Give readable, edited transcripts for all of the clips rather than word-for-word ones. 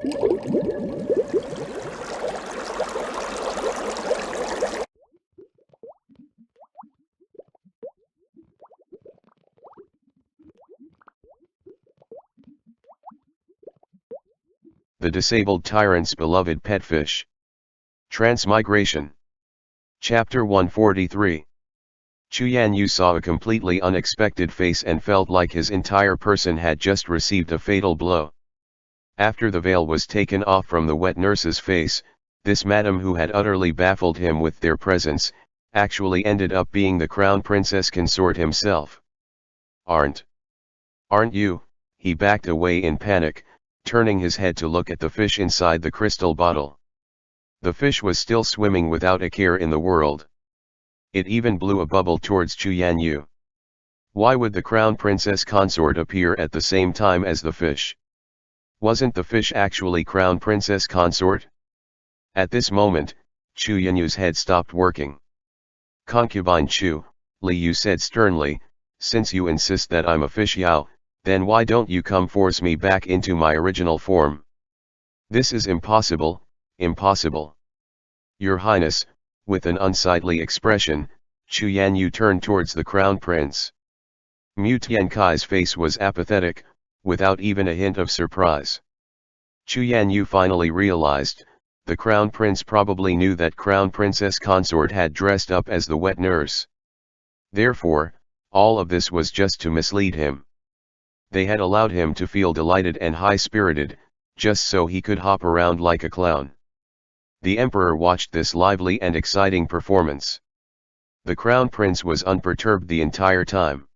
The disabled tyrant's beloved pet fish. Transmigration. Chapter 143. Xuěshān saw a completely unexpected face and felt like his entire person had just received a fatal blow. After the veil was taken off from the wet nurse's face, this madam who had utterly baffled him with their presence, actually ended up being the crown princess consort himself. Aren't you? He backed away in panic, turning his head to look at the fish inside the crystal bottle. The fish was still swimming without a care in the world. It even blew a bubble towards Xuěshān. Why would the crown princess consort appear at the same time as the fish? Wasn't the fish actually crown princess consort? At this moment, Xuěshān's head stopped working. Concubine Xu, Li Yu said sternly, since you insist that I'm a fish Yao, then why don't you come force me back into my original form? This is impossible, impossible. Your Highness, with an unsightly expression, Xuěshān turned towards the crown prince. Mu Tiankai's face was apathetic, without even a hint of surprise. Xuěshān finally realized, the crown prince probably knew that crown princess consort had dressed up as the wet nurse. Therefore, all of this was just to mislead him. They had allowed him to feel delighted and high-spirited, just so he could hop around like a clown. The emperor watched this lively and exciting performance. The crown prince was unperturbed the entire time.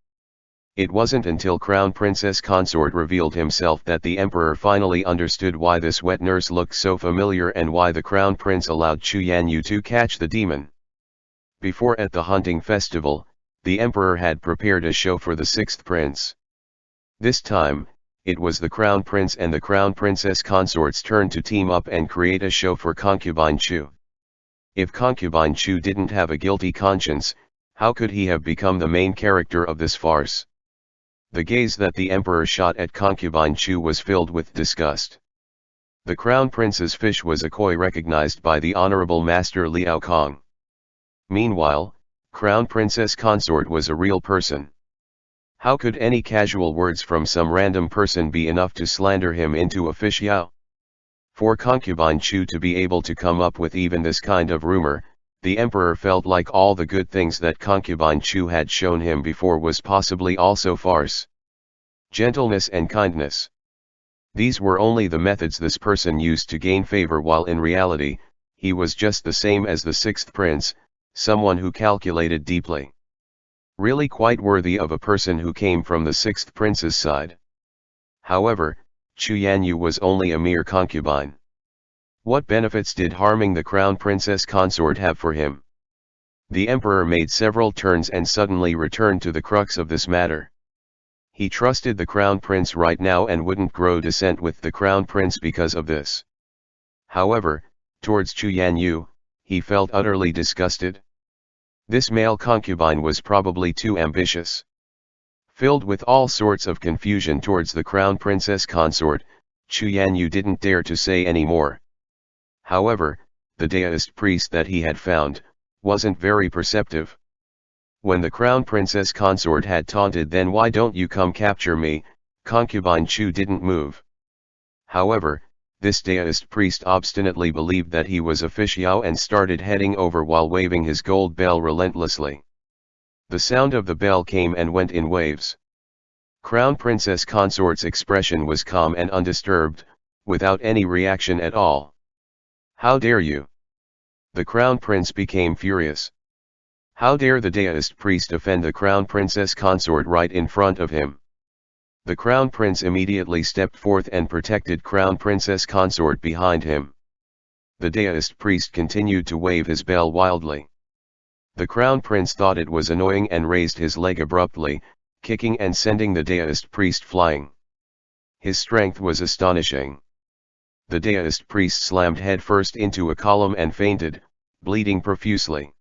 It wasn't until crown princess consort revealed himself that the emperor finally understood why this wet nurse looked so familiar and why the crown prince allowed Xuěshān to catch the demon. Before at the hunting festival, the emperor had prepared a show for the sixth prince. This time, it was the crown prince and the crown princess consort's turn to team up and create a show for concubine Xu. If concubine Xu didn't have a guilty conscience, how could he have become the main character of this farce? The gaze that the emperor shot at concubine Xu was filled with disgust. The crown prince's fish was a koi recognized by the honorable master Liao Kong. Meanwhile, crown princess consort was a real person. How could any casual words from some random person be enough to slander him into a fish Yao? For concubine Xu to be able to come up with even this kind of rumor, the emperor felt like all the good things that concubine Xu had shown him before was possibly also farce. Gentleness and kindness. These were only the methods this person used to gain favor, while in reality, he was just the same as the sixth prince, someone who calculated deeply. Really quite worthy of a person who came from the sixth prince's side. However, Xuěshān was only a mere concubine. What benefits did harming the crown princess consort have for him? The emperor made several turns and suddenly returned to the crux of this matter. He trusted the crown prince right now and wouldn't grow dissent with the crown prince because of this. However, towards Xuěshān, he felt utterly disgusted. This male concubine was probably too ambitious. Filled with all sorts of confusion towards the crown princess consort, Xuěshān didn't dare to say any more. However, the Taoist priest that he had found wasn't very perceptive. When the crown princess consort had taunted, "Then why don't you come capture me?" concubine Xu didn't move. However, this Taoist priest obstinately believed that he was a fish Yao and started heading over while waving his gold bell relentlessly. The sound of the bell came and went in waves. Crown Princess Consort's expression was calm and undisturbed, without any reaction at all. "How dare you?" The Crown Prince became furious. How dare the Taoist priest offend the Crown Princess Consort right in front of him? The Crown Prince immediately stepped forth and protected Crown Princess Consort behind him. The Taoist priest continued to wave his bell wildly. The Crown Prince thought it was annoying and raised his leg abruptly, kicking and sending the Taoist priest flying. His strength was astonishing. The Taoist priest slammed headfirst into a column and fainted, bleeding profusely.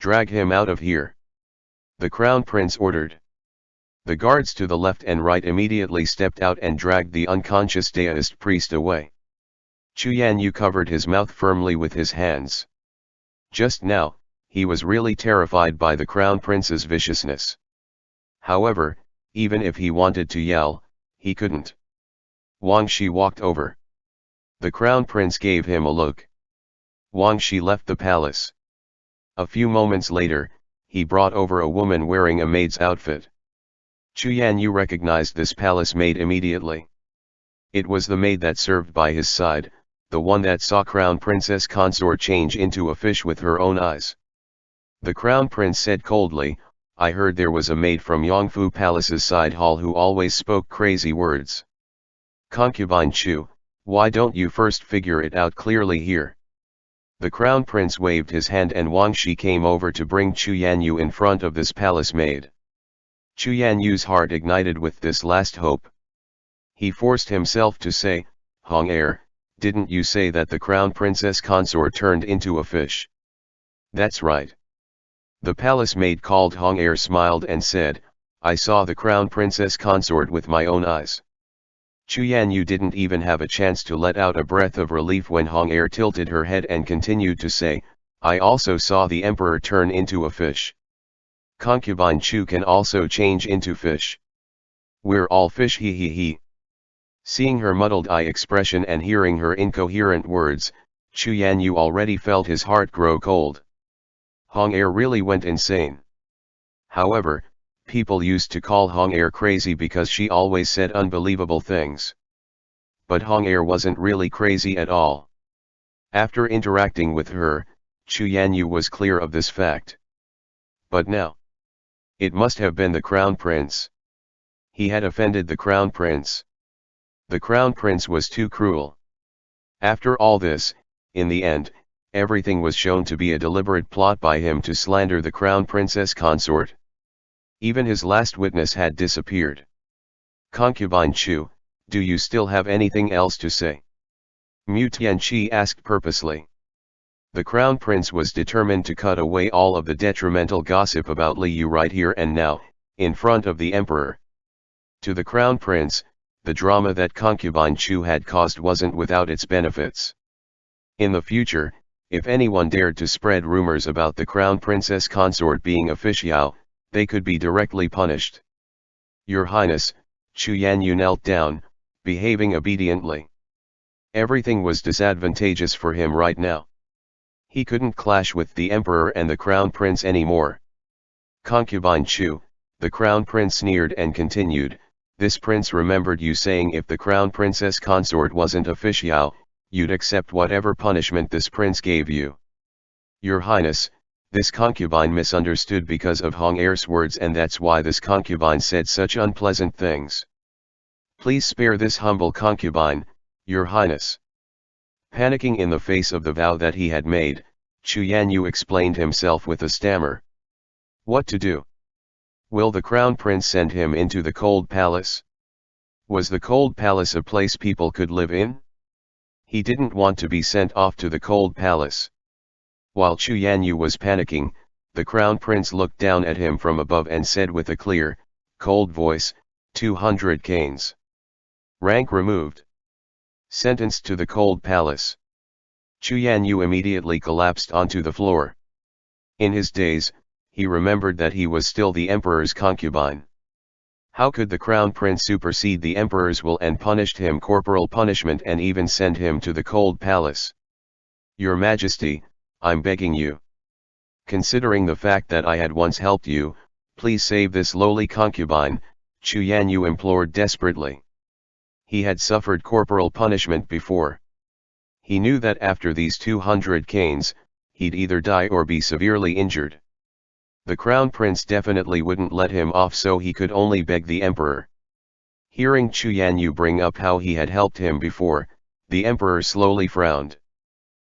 "Drag him out of here," the Crown Prince ordered. The guards to the left and right immediately stepped out and dragged the unconscious Taoist priest away. Xuěshān covered his mouth firmly with his hands. Just now, he was really terrified by the crown prince's viciousness. However, even if he wanted to yell, he couldn't. Wang Shi walked over. The crown prince gave him a look. Wang Shi left the palace. A few moments later, he brought over a woman wearing a maid's outfit. Xuěshān recognized this palace maid immediately. It was the maid that served by his side, the one that saw Crown Princess Consort change into a fish with her own eyes. The Crown Prince said coldly, "I heard there was a maid from Yongfu Palace's side hall who always spoke crazy words. Concubine Chu, why don't you first figure it out clearly here?" The Crown Prince waved his hand and Wang Shi came over to bring Xuěshān in front of this palace maid. Xuěshān's heart ignited with this last hope. He forced himself to say, "Hong didn't you say that the Crown Princess Consort turned into a fish?" "That's right." The palace maid called Hong smiled and said, "I saw the Crown Princess Consort with my own eyes." Xuěshān didn't even have a chance to let out a breath of relief when Hong tilted her head and continued to say, "I also saw the emperor turn into a fish. Concubine Chu can also change into fish. We're all fish he he he." Seeing her muddled eye expression and hearing her incoherent words, Xuěshān already felt his heart grow cold. Hong really went insane. However, people used to call Hong crazy because she always said unbelievable things. But Hong wasn't really crazy at all. After interacting with her, Xuěshān was clear of this fact. But now, it must have been the Crown Prince. He had offended the Crown Prince. The Crown Prince was too cruel. After all this, in the end, everything was shown to be a deliberate plot by him to slander the Crown Princess Consort. Even his last witness had disappeared. "Concubine Chu, do you still have anything else to say?" Mu Tianqi asked purposely. The Crown Prince was determined to cut away all of the detrimental gossip about Liu right here and now, in front of the emperor. To the Crown Prince, the drama that Concubine Chu had caused wasn't without its benefits. In the future, if anyone dared to spread rumors about the Crown Princess Consort being a fixiao, they could be directly punished. "Your Highness," Xuěshān knelt down, behaving obediently. Everything was disadvantageous for him right now. He couldn't clash with the emperor and the Crown Prince anymore. "Concubine Chu," the Crown Prince sneered and continued, "this prince remembered you saying if the Crown Princess Consort wasn't a fixiao, you'd accept whatever punishment this prince gave you. Your Highness, this concubine misunderstood because of Hong words and that's why this concubine said such unpleasant things. Please spare this humble concubine, Your Highness." Panicking in the face of the vow that he had made, Xuěshān explained himself with a stammer. What to do? Will the Crown Prince send him into the cold palace? Was the cold palace a place people could live in? He didn't want to be sent off to the cold palace. While Xuěshān was panicking, the Crown Prince looked down at him from above and said with a clear, cold voice, 200 canes. Rank removed. Sentenced to the cold palace. Xuěshān immediately collapsed onto the floor. In his daze, he remembered that he was still the emperor's concubine. How could the Crown Prince supersede the emperor's will and punished him corporal punishment and even send him to the cold palace? Your Majesty, I'm begging you. Considering the fact that I had once helped you, please save this lowly concubine, Xuěshān implored desperately. He had suffered corporal punishment before. He knew that after these 200 canes, he'd either die or be severely injured. The Crown Prince definitely wouldn't let him off, so he could only beg the emperor. Hearing Xuěshān bring up how he had helped him before, the emperor slowly frowned.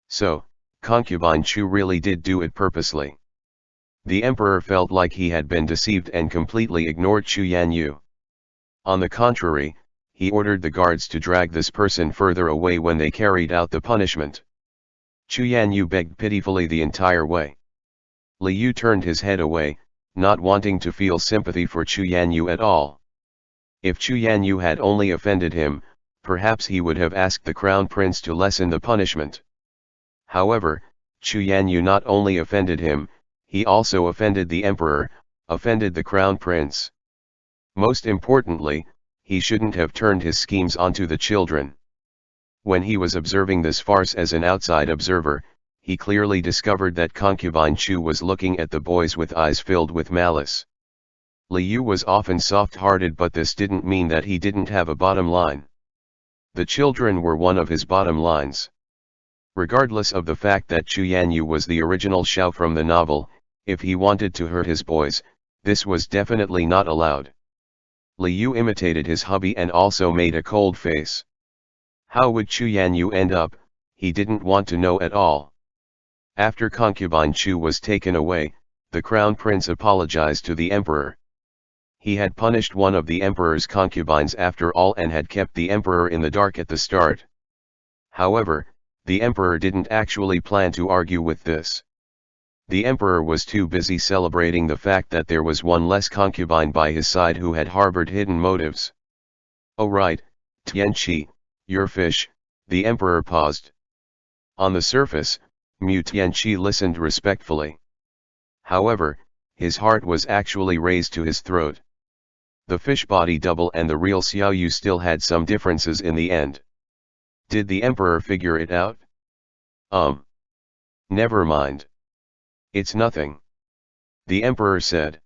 So, concubine Chu really did do it purposely. The emperor felt like he had been deceived and completely ignored Xuěshān. On the contrary, he ordered the guards to drag this person further away when they carried out the punishment. Xuěshān begged pitifully the entire way. Liu turned his head away, not wanting to feel sympathy for Xuěshān at all. If Xuěshān had only offended him, perhaps he would have asked the crown prince to lessen the punishment. However, Xuěshān not only offended him, he also offended the emperor, offended the crown prince. Most importantly, he shouldn't have turned his schemes onto the children. When he was observing this farce as an outside observer, he clearly discovered that concubine Chu was looking at the boys with eyes filled with malice. Liu was often soft-hearted, but this didn't mean that he didn't have a bottom line. The children were one of his bottom lines. Regardless of the fact that Xuěshān was the original Xiao from the novel, if he wanted to hurt his boys, this was definitely not allowed. Liu imitated his hubby and also made a cold face. How would Xuěshān end up? He didn't want to know at all. After concubine Chu was taken away, the crown prince apologized to the emperor. He had punished one of the emperor's concubines after all and had kept the emperor in the dark at the start. However, the emperor didn't actually plan to argue with this. The emperor was too busy celebrating the fact that there was one less concubine by his side who had harbored hidden motives. "Oh right, Tianqi, your fish," the emperor paused. On the surface, Mu Tianqi listened respectfully. However, his heart was actually raised to his throat. The fish body double and the real Xiaoyu still had some differences in the end. Did the emperor figure it out? Never mind. It's nothing. The emperor said.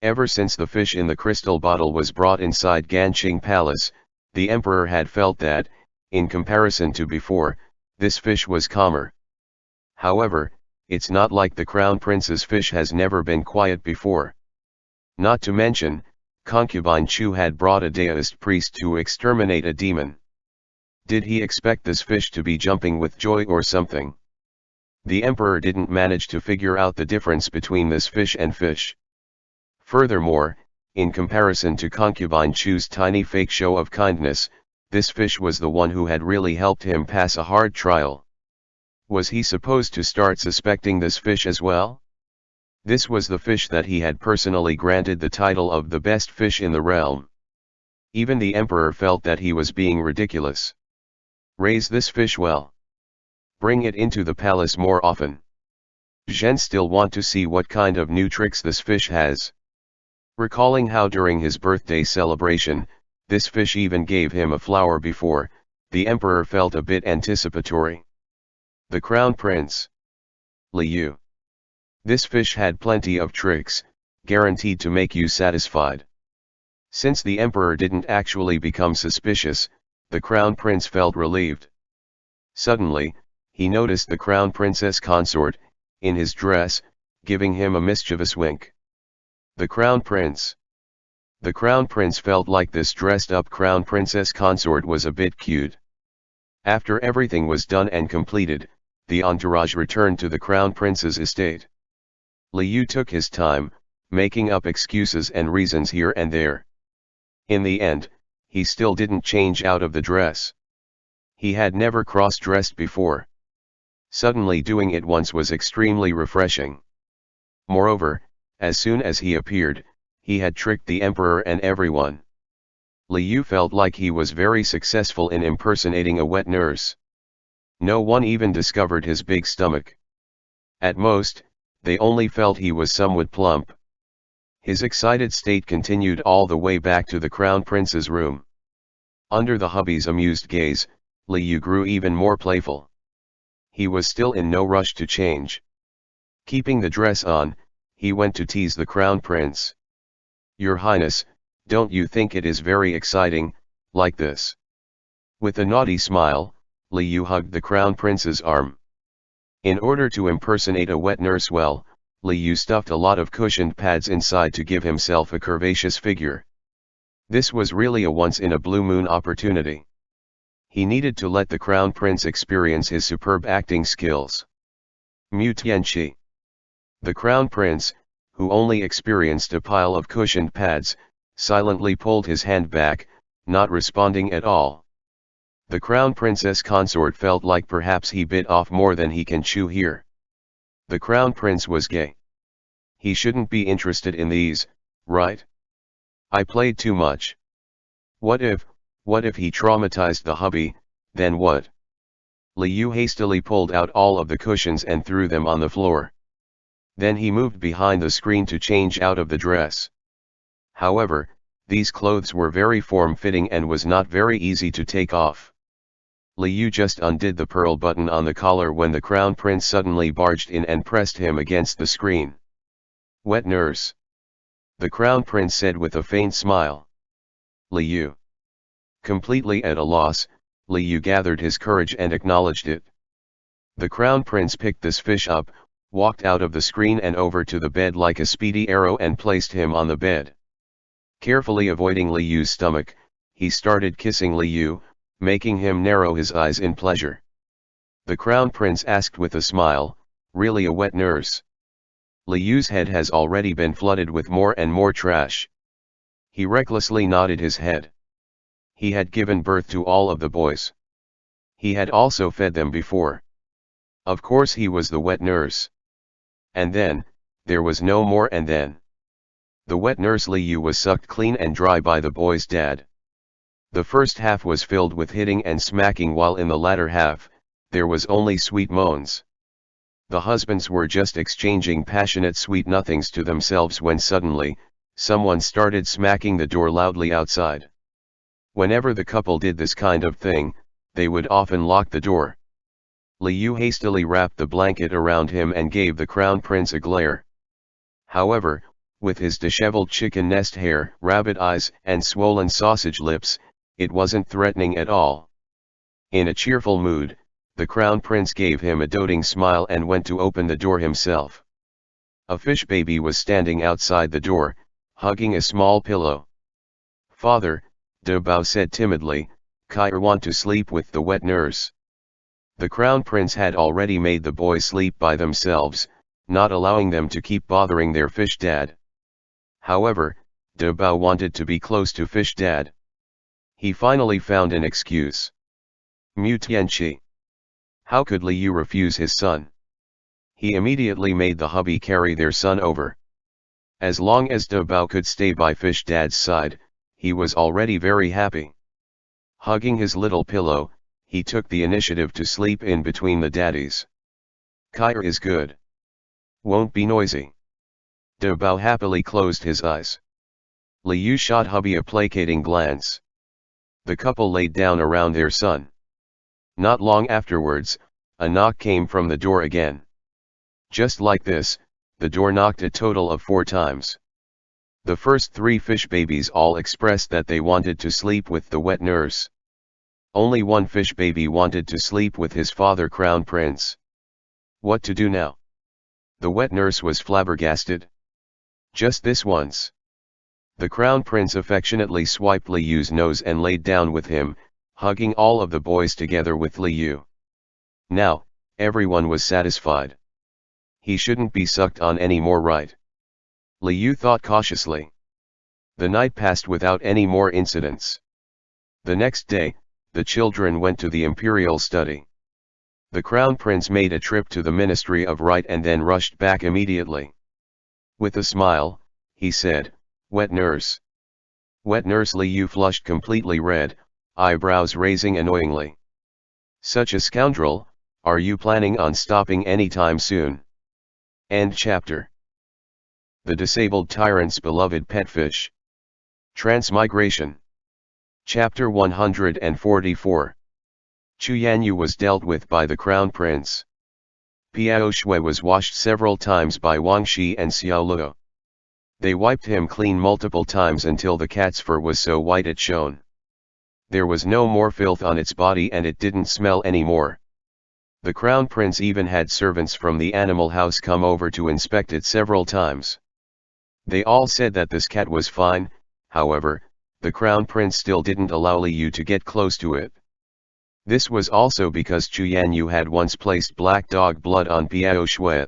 Ever since the fish in the crystal bottle was brought inside Ganqing Palace, the emperor had felt that, in comparison to before, this fish was calmer. However, it's not like the crown prince's fish has never been quiet before. Not to mention, concubine Chu had brought a Daoist priest to exterminate a demon. Did he expect this fish to be jumping with joy or something? The emperor didn't manage to figure out the difference between this fish and fish. Furthermore, in comparison to concubine Chu's tiny fake show of kindness, this fish was the one who had really helped him pass a hard trial. Was he supposed to start suspecting this fish as well? This was the fish that he had personally granted the title of the best fish in the realm. Even the emperor felt that he was being ridiculous. Raise this fish well. Bring it into the palace more often. Zhen still want to see what kind of new tricks this fish has. Recalling how during his birthday celebration, this fish even gave him a flower before, the emperor felt a bit anticipatory. The crown prince. Liu. This fish had plenty of tricks, guaranteed to make you satisfied. Since the emperor didn't actually become suspicious, the crown prince felt relieved. Suddenly, he noticed the crown princess consort, in his dress, giving him a mischievous wink. The crown prince. The crown prince felt like this dressed-up crown princess consort was a bit cute. After everything was done and completed, the entourage returned to the crown prince's estate. Liu took his time, making up excuses and reasons here and there. In the end, he still didn't change out of the dress. He had never cross-dressed before. Suddenly doing it once was extremely refreshing. Moreover, as soon as he appeared, he had tricked the emperor and everyone. Liu felt like he was very successful in impersonating a wet nurse. No one even discovered his big stomach. At most, they only felt he was somewhat plump. His excited state continued all the way back to the crown prince's room. Under the hubby's amused gaze, Liu grew even more playful. He was still in no rush to change. Keeping the dress on, he went to tease the crown prince. "Your Highness, don't you think it is very exciting, like this?" With a naughty smile, Liu hugged the crown prince's arm. In order to impersonate a wet nurse well, Liu stuffed a lot of cushioned pads inside to give himself a curvaceous figure. This was really a once-in-a-blue-moon opportunity. He needed to let the crown prince experience his superb acting skills. Mu Tianqi. The crown prince, who only experienced a pile of cushioned pads, silently pulled his hand back, not responding at all. The crown princess consort felt like perhaps he bit off more than he can chew here. The crown prince was gay. He shouldn't be interested in these, right? I played too much. What What if he traumatized the hubby, then what? Liu hastily pulled out all of the cushions and threw them on the floor. Then he moved behind the screen to change out of the dress. However, these clothes were very form-fitting and was not very easy to take off. Liu just undid the pearl button on the collar when the crown prince suddenly barged in and pressed him against the screen. "Wet nurse," the crown prince said with a faint smile. Liu. Completely at a loss, Liu gathered his courage and acknowledged it. The crown prince picked this fish up, walked out of the screen and over to the bed like a speedy arrow and placed him on the bed. Carefully avoiding Liu's stomach, he started kissing Liu, making him narrow his eyes in pleasure. The crown prince asked with a smile, "Really a wet nurse?" Liu's head has already been flooded with more and more trash. He recklessly nodded his head. He had given birth to all of the boys. He had also fed them before. Of course he was the wet nurse. And then, there was no more and then. The wet nurse Liu was sucked clean and dry by the boy's dad. The first half was filled with hitting and smacking while in the latter half, there was only sweet moans. The husbands were just exchanging passionate sweet nothings to themselves when suddenly, someone started smacking the door loudly outside. Whenever the couple did this kind of thing, they would often lock the door. Liu hastily wrapped the blanket around him and gave the crown prince a glare. However, with his disheveled chicken nest hair, rabbit eyes, and swollen sausage lips, it wasn't threatening at all. In a cheerful mood, the crown prince gave him a doting smile and went to open the door himself. A fish baby was standing outside the door, hugging a small pillow. "Father," De Bao said timidly, "I want to sleep with the wet nurse." The crown prince had already made the boys sleep by themselves, not allowing them to keep bothering their fish dad. However, De Bao wanted to be close to fish dad. He finally found an excuse. "Mu Tianqi." How could Liu refuse his son? He immediately made the hubby carry their son over. As long as De Bao could stay by fish dad's side, he was already very happy. Hugging his little pillow, he took the initiative to sleep in between the daddies. "Kaya is good. Won't be noisy." De Bao happily closed his eyes. Liu shot hubby a placating glance. The couple laid down around their son. Not long afterwards, a knock came from the door again. Just like this, the door knocked a total of 4 times. The first 3 fish babies all expressed that they wanted to sleep with the wet nurse. Only one fish baby wanted to sleep with his father crown prince. What to do now? The wet nurse was flabbergasted. Just this once. The crown prince affectionately swiped Liu's nose and laid down with him, hugging all of the boys together with Liu. Now, everyone was satisfied. He shouldn't be sucked on any more, right? Liu thought cautiously. The night passed without any more incidents. The next day, the children went to the imperial study. The crown prince made a trip to the Ministry of Right and then rushed back immediately. With a smile, he said, "Wet nurse." Wet nurse Liu flushed completely red, eyebrows raising annoyingly. "Such a scoundrel, are you planning on stopping anytime soon?" End chapter. The disabled tyrant's beloved pet fish. Transmigration. Chapter 144. Xuěshān was dealt with by the crown prince. Piao Shui was washed several times by Wang Shi and Xiao Luo. They wiped him clean multiple times until the cat's fur was so white it shone. There was no more filth on its body and it didn't smell anymore. The crown prince even had servants from the animal house come over to inspect it several times. They all said that this cat was fine. However, the crown prince still didn't allow Liu to get close to it. This was also because Xuěshān had once placed black dog blood on Piao Shui.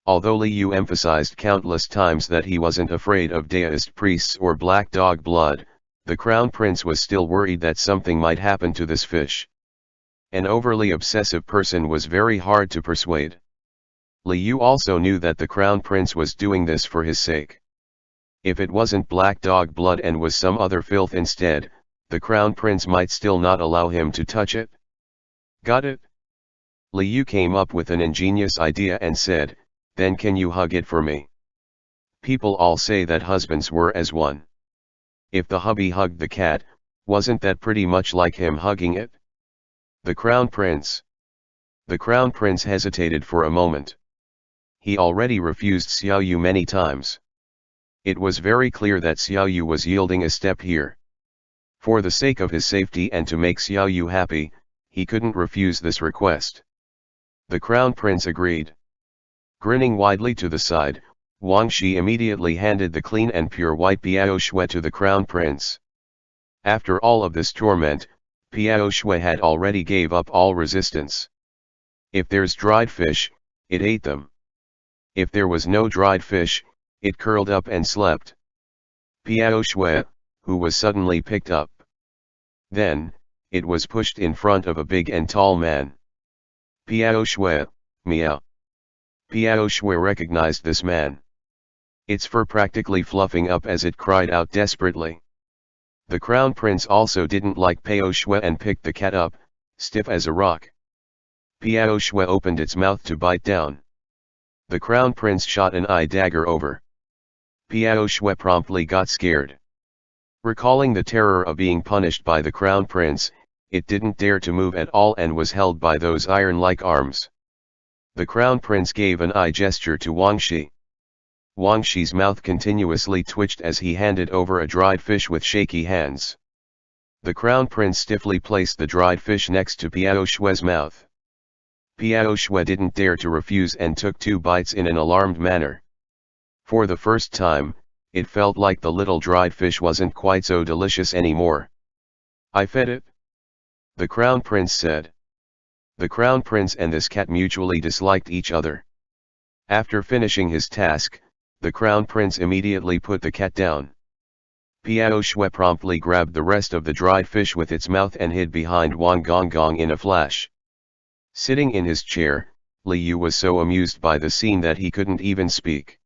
Although Liu emphasized countless times that he wasn't afraid of Daoist priests or black dog blood, the crown prince was still worried that something might happen to this fish. An overly obsessive person was very hard to persuade. Liu also knew that the crown prince was doing this for his sake. If it wasn't black dog blood and was some other filth instead, the crown prince might still not allow him to touch it. Got it? Liu came up with an ingenious idea and said, then can you hug it for me? People all say that husbands were as one. If the hubby hugged the cat, wasn't that pretty much like him hugging it? The crown prince. The crown prince hesitated for a moment. He already refused Xiaoyu many times. It was very clear that Xiaoyu was yielding a step here. For the sake of his safety and to make Xiaoyu happy, he couldn't refuse this request. The crown prince agreed. Grinning widely to the side, Wang Shi immediately handed the clean and pure white Piao Shui to the crown prince. After all of this torment, Piao Shui had already gave up all resistance. If there's dried fish, it ate them. If there was no dried fish, it curled up and slept. Piao Shui, who was suddenly picked up. Then, it was pushed in front of a big and tall man. Piao Shui, meow. Piao Shui recognized this man. Its fur practically fluffing up as it cried out desperately. The crown prince also didn't like Piao Shui and picked the cat up, stiff as a rock. Piao Shui opened its mouth to bite down. The crown prince shot an eye dagger over. Piao Shui promptly got scared. Recalling the terror of being punished by the crown prince, it didn't dare to move at all and was held by those iron-like arms. The crown prince gave an eye gesture to Wang Shi. Wang Shi's mouth continuously twitched as he handed over a dried fish with shaky hands. The crown prince stiffly placed the dried fish next to Piao Shui's mouth. Piao Shui didn't dare to refuse and took 2 bites in an alarmed manner. For the first time, it felt like the little dried fish wasn't quite so delicious anymore. I fed it, the crown prince said. The crown prince and this cat mutually disliked each other. After finishing his task, the crown prince immediately put the cat down. Piao Shui promptly grabbed the rest of the dried fish with its mouth and hid behind Wang Gonggong in a flash. Sitting in his chair, Liu was so amused by the scene that he couldn't even speak.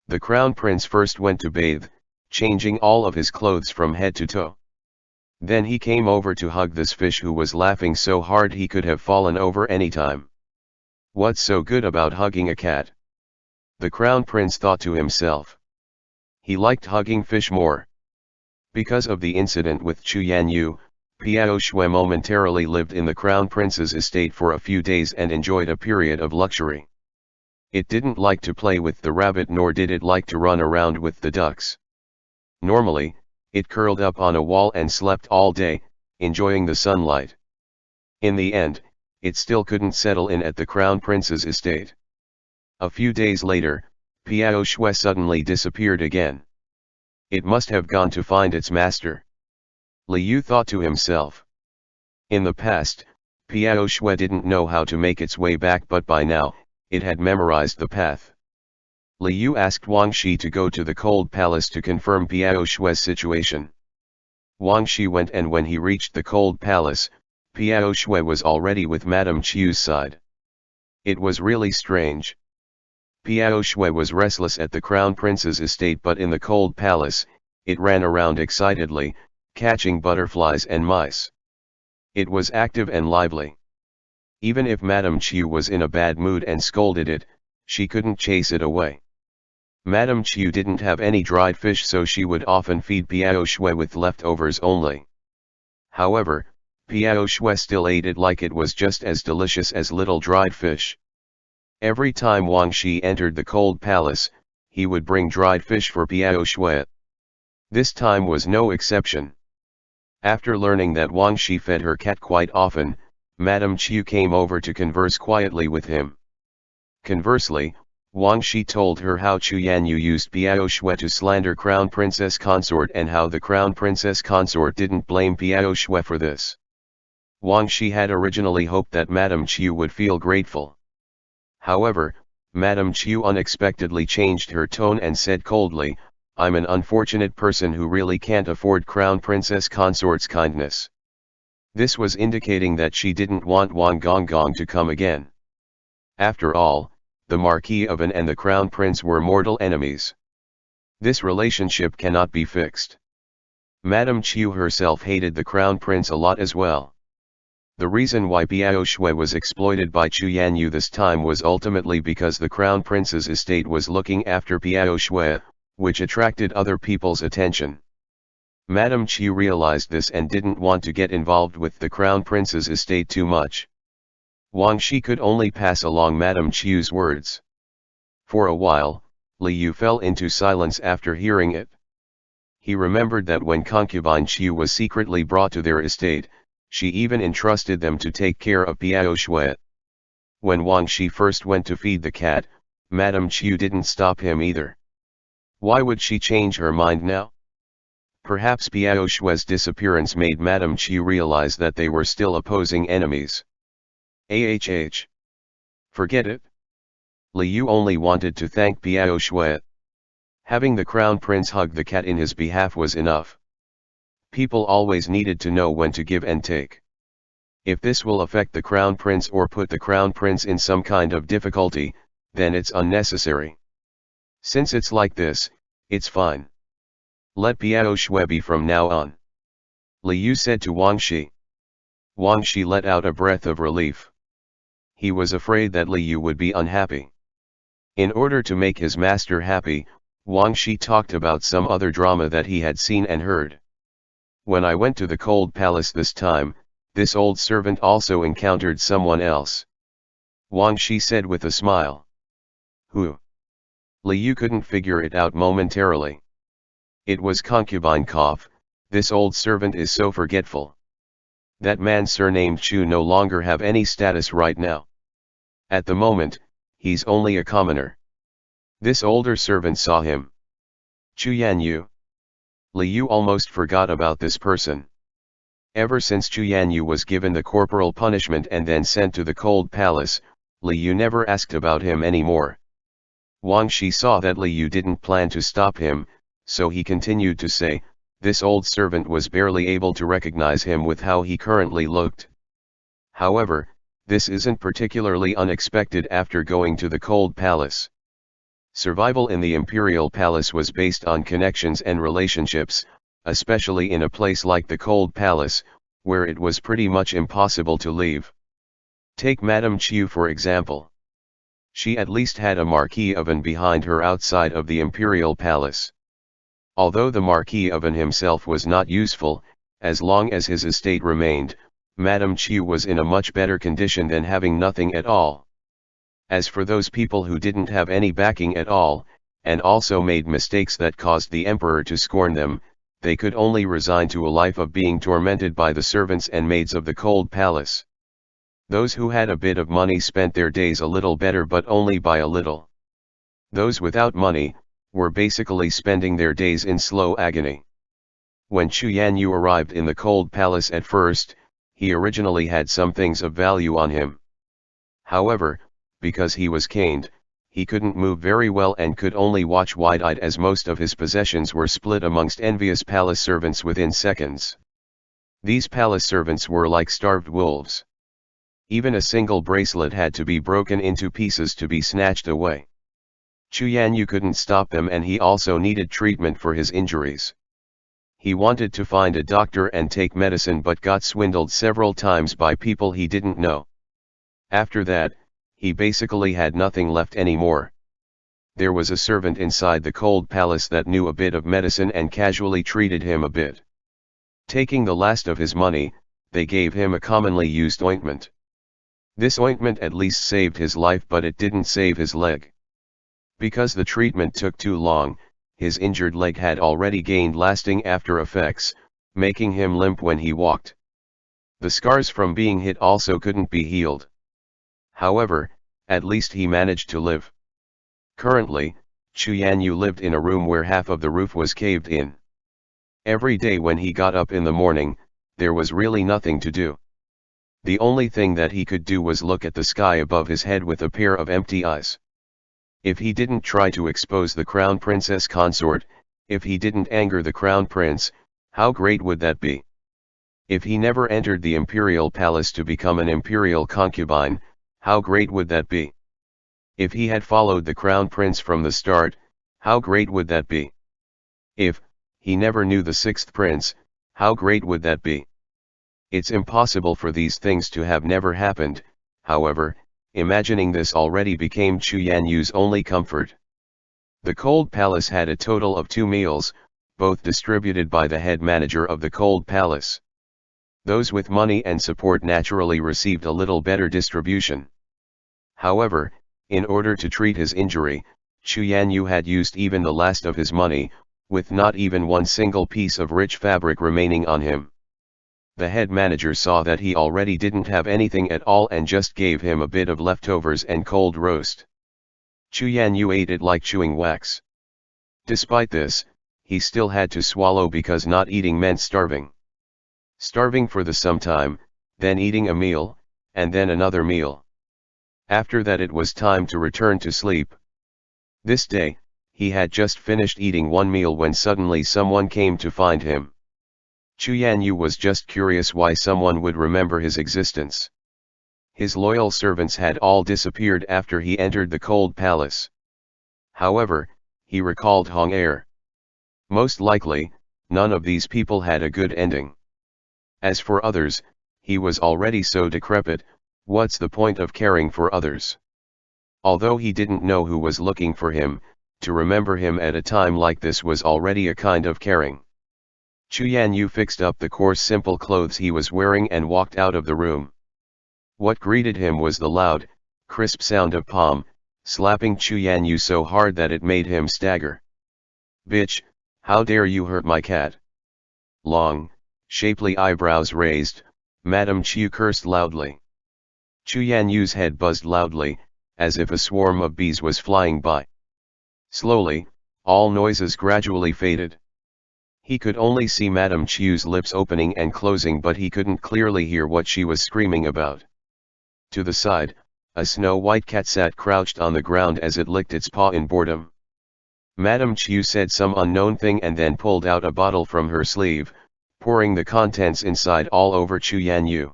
The crown prince first went to bathe, changing all of his clothes from head to toe. Then he came over to hug this fish who was laughing so hard he could have fallen over any time. What's so good about hugging a cat? The crown prince thought to himself. He liked hugging fish more. Because of the incident with Chu Yanyu, Piao Shui momentarily lived in the crown prince's estate for a few days and enjoyed a period of luxury. It didn't like to play with the rabbit nor did it like to run around with the ducks. Normally, it curled up on a wall and slept all day, enjoying the sunlight. In the end, it still couldn't settle in at the crown prince's estate. A few days later, Piao Shui suddenly disappeared again. It must have gone to find its master. Liu thought to himself. In the past, Piao Shui didn't know how to make its way back, but by now, it had memorized the path. Liu asked Wang Shi to go to the cold palace to confirm Piao Shui's situation. Wang Shi went, and when he reached the cold palace, Piao Shui was already with Madame Qiu's side. It was really strange. Piao Shui was restless at the crown prince's estate, but in the cold palace, it ran around excitedly, catching butterflies and mice. It was active and lively. Even if Madame Qiu was in a bad mood and scolded it, she couldn't chase it away. Madame Qiu didn't have any dried fish, so she would often feed Piao Shui with leftovers only. However, Piao Shui still ate it like it was just as delicious as little dried fish. Every time Wang Shi entered the cold palace, he would bring dried fish for Piao Shui. This time was no exception. After learning that Wang Shi fed her cat quite often, Madame Qiu came over to converse quietly with him. Conversely, Wang Shi told her how Chu Yanyu used Piao Shui to slander Crown Princess Consort and how the Crown Princess Consort didn't blame Piao Shui for this. Wang Shi had originally hoped that Madame Qiu would feel grateful. However, Madame Qiu unexpectedly changed her tone and said coldly, "I'm an unfortunate person who really can't afford Crown Princess Consort's kindness." This was indicating that she didn't want Wang Gonggong to come again. After all, the Marquis of An and the Crown Prince were mortal enemies. This relationship cannot be fixed. Madame Chu herself hated the crown prince a lot as well. The reason why Biao Shui was exploited by Chu Yanyu this time was ultimately because the crown prince's estate was looking after Biao Shui, which attracted other people's attention. Madame Chu realized this and didn't want to get involved with the crown prince's estate too much. Wang Shi could only pass along Madame Chu's words. For a while, Li Yu fell into silence after hearing it. He remembered that when concubine Chu was secretly brought to their estate, she even entrusted them to take care of Biao Shui. When Wang Shi first went to feed the cat, Madame Chu didn't stop him either. Why would she change her mind now? Perhaps Biao Shui's disappearance made Madame Chu realize that they were still opposing enemies. Forget it. Li Yu only wanted to thank Biao Shui. Having the crown prince hug the cat in his behalf was enough. People always needed to know when to give and take. If this will affect the crown prince or put the crown prince in some kind of difficulty, then it's unnecessary. Since it's like this, it's fine. Let Biao Shui be from now on. Li Yu said to Wang Shi. Wang Shi let out a breath of relief. He was afraid that Li Yu would be unhappy. In order to make his master happy, Wang Shi talked about some other drama that he had seen and heard. When I went to the cold palace this time, this old servant also encountered someone else. Wang Shi said with a smile. Who? Li Yu couldn't figure it out momentarily. It was concubine Koff. This old servant is so forgetful. That man surnamed Chu no longer have any status right now. At the moment, he's only a commoner. This older servant saw him. Chu Yanyu. Li Yu almost forgot about this person. Ever since Chu Yanyu was given the corporal punishment and then sent to the cold palace, Li Yu never asked about him anymore. Wang Shi saw that Li Yu didn't plan to stop him, so he continued to say, this old servant was barely able to recognize him with how he currently looked. However, this isn't particularly unexpected after going to the cold palace. Survival in the imperial palace was based on connections and relationships, especially in a place like the cold palace, where it was pretty much impossible to leave. Take Madame Chu for example. She at least had a marquee oven behind her outside of the imperial palace. Although the marquis oven himself was not useful, as long as his estate remained, Madame Chu was in a much better condition than having nothing at all. As for those people who didn't have any backing at all, and also made mistakes that caused the emperor to scorn them, they could only resign to a life of being tormented by the servants and maids of the cold palace. Those who had a bit of money spent their days a little better, but only by a little. Those without money were basically spending their days in slow agony. When Chu Yanyu arrived in the cold palace at first, he originally had some things of value on him. However, because he was caned, he couldn't move very well and could only watch wide-eyed as most of his possessions were split amongst envious palace servants within seconds. These palace servants were like starved wolves. Even a single bracelet had to be broken into pieces to be snatched away. Chu Yanyu couldn't stop them, and he also needed treatment for his injuries. He wanted to find a doctor and take medicine but got swindled several times by people he didn't know. After that, he basically had nothing left anymore. There was a servant inside the cold palace that knew a bit of medicine and casually treated him a bit. Taking the last of his money, they gave him a commonly used ointment. This ointment at least saved his life, but it didn't save his leg. Because the treatment took too long, his injured leg had already gained lasting after effects, making him limp when he walked. The scars from being hit also couldn't be healed. However, at least he managed to live. Currently, Chu Yanyu lived in a room where half of the roof was caved in. Every day when he got up in the morning, there was really nothing to do. The only thing that he could do was look at the sky above his head with a pair of empty eyes. If he didn't try to expose the crown princess consort, if he didn't anger the crown prince, how great would that be? If he never entered the imperial palace to become an imperial concubine, how great would that be? If he had followed the crown prince from the start, how great would that be? If he never knew the sixth prince. How great would that be? It's impossible for these things to have never happened. However, imagining this already became Xuěshān's only comfort. The cold palace had a total of 2 meals, both distributed by the head manager of the cold palace. Those with money and support naturally received a little better distribution. However, in order to treat his injury, Xuěshān had used even the last of his money, with not even one single piece of rich fabric remaining on him. The head manager saw that he already didn't have anything at all and just gave him a bit of leftovers and cold roast. Xuěshān ate it like chewing wax. Despite this, he still had to swallow because not eating meant starving. Starving for some time, then eating a meal, and then another meal. After that it was time to return to sleep. This day, he had just finished eating one meal when suddenly someone came to find him. Xuěshān was just curious why someone would remember his existence. His loyal servants had all disappeared after he entered the cold palace. However, he recalled Hong. Most likely, none of these people had a good ending. As for others, he was already so decrepit, what's the point of caring for others? Although he didn't know who was looking for him, to remember him at a time like this was already a kind of caring. Xuěshān fixed up the coarse simple clothes he was wearing and walked out of the room. What greeted him was the loud, crisp sound of palm, slapping Xuěshān so hard that it made him stagger. "Bitch, how dare you hurt my cat?" Long, shapely eyebrows raised, Madame Chu cursed loudly. Xuěshān's head buzzed loudly, as if a swarm of bees was flying by. Slowly, all noises gradually faded. He could only see Madame Chu's lips opening and closing, but he couldn't clearly hear what she was screaming about. To the side, a snow-white cat sat crouched on the ground as it licked its paw in boredom. Madame Chu said some unknown thing and then pulled out a bottle from her sleeve, pouring the contents inside all over Xuěshān.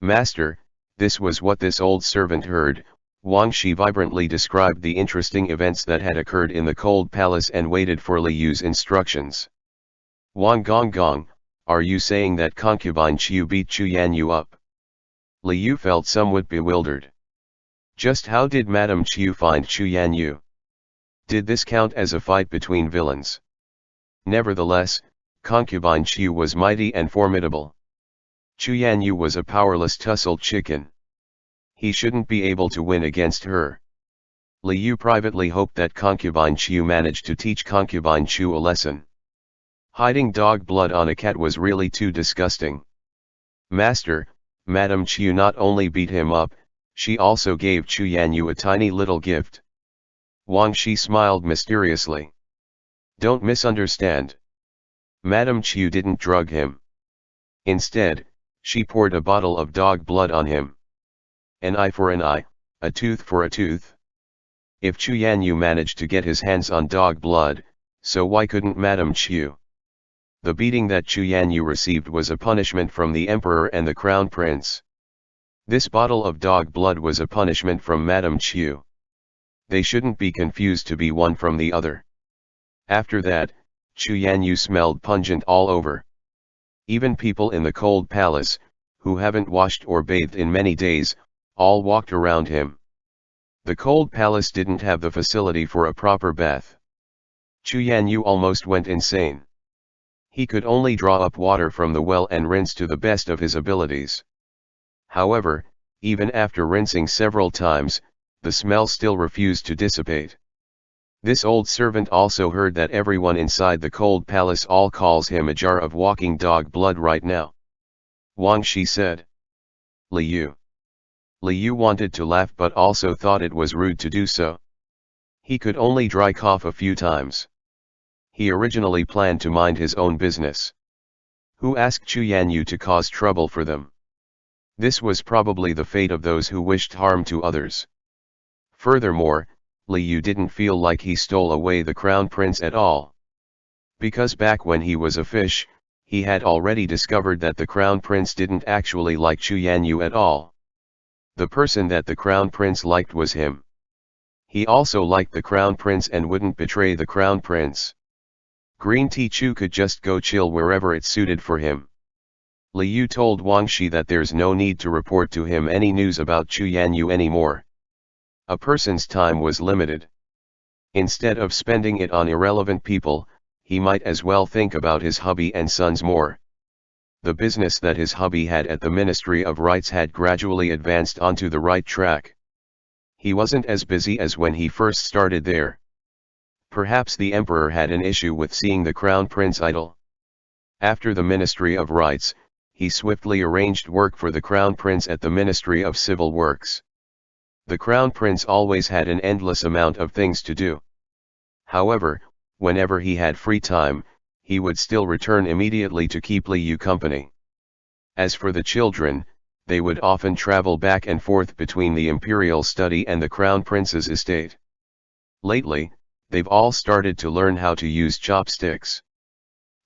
"Master," this was what this old servant heard. Wang Shi vibrantly described the interesting events that had occurred in the cold palace and waited for Liu's instructions. "Wang Gong, are you saying that concubine Chu beat Xuěshān up?" Liu felt somewhat bewildered. Just how did Madame Chu find Xuěshān? Did this count as a fight between villains? Nevertheless, concubine Chu was mighty and formidable. Xuěshān was a powerless tussled chicken. He shouldn't be able to win against her. Liu privately hoped that concubine Chu managed to teach concubine Chu a lesson. Hiding dog blood on a cat was really too disgusting. "Master, Madame Chu not only beat him up, she also gave Xuěshān a tiny little gift." Wang Shi smiled mysteriously. "Don't misunderstand. Madame Chu didn't drug him. Instead, she poured a bottle of dog blood on him. An eye for an eye, a tooth for a tooth. If Xuěshān managed to get his hands on dog blood, so why couldn't Madame Chu? The beating that Xuěshān received was a punishment from the emperor and the crown prince. This bottle of dog blood was a punishment from Madame Chu. They shouldn't be confused to be one from the other." After that, Xuěshān smelled pungent all over. Even people in the cold palace, who haven't washed or bathed in many days, all walked around him. The cold palace didn't have the facility for a proper bath. Xuěshān almost went insane. He could only draw up water from the well and rinse to the best of his abilities. However, even after rinsing several times, the smell still refused to dissipate. This old servant also heard that everyone inside the cold palace all calls him a jar of walking dog blood right now. Wang Shi said. Liu wanted to laugh but also thought it was rude to do so. He could only dry cough a few times. He originally planned to mind his own business. Who asked Xuěshān to cause trouble for them? This was probably the fate of those who wished harm to others. Furthermore, Liu didn't feel like he stole away the crown prince at all. Because back when he was a fish, he had already discovered that the crown prince didn't actually like Xuěshān at all. The person that the crown prince liked was him. He also liked the crown prince and wouldn't betray the crown prince. Green Tea Chu could just go chill wherever it suited for him. Li Yu told Wang Shi that there's no need to report to him any news about Chu Yanyu anymore. A person's time was limited. Instead of spending it on irrelevant people, he might as well think about his hubby and sons more. The business that his hubby had at the Ministry of Rites had gradually advanced onto the right track. He wasn't as busy as when he first started there. Perhaps the emperor had an issue with seeing the crown prince idle. After the Ministry of Rites, he swiftly arranged work for the crown prince at the Ministry of Civil Works. The crown prince always had an endless amount of things to do. However, whenever he had free time, he would still return immediately to keep Li Yu company. As for the children, they would often travel back and forth between the imperial study and the crown prince's estate. Lately, they've all started to learn how to use chopsticks.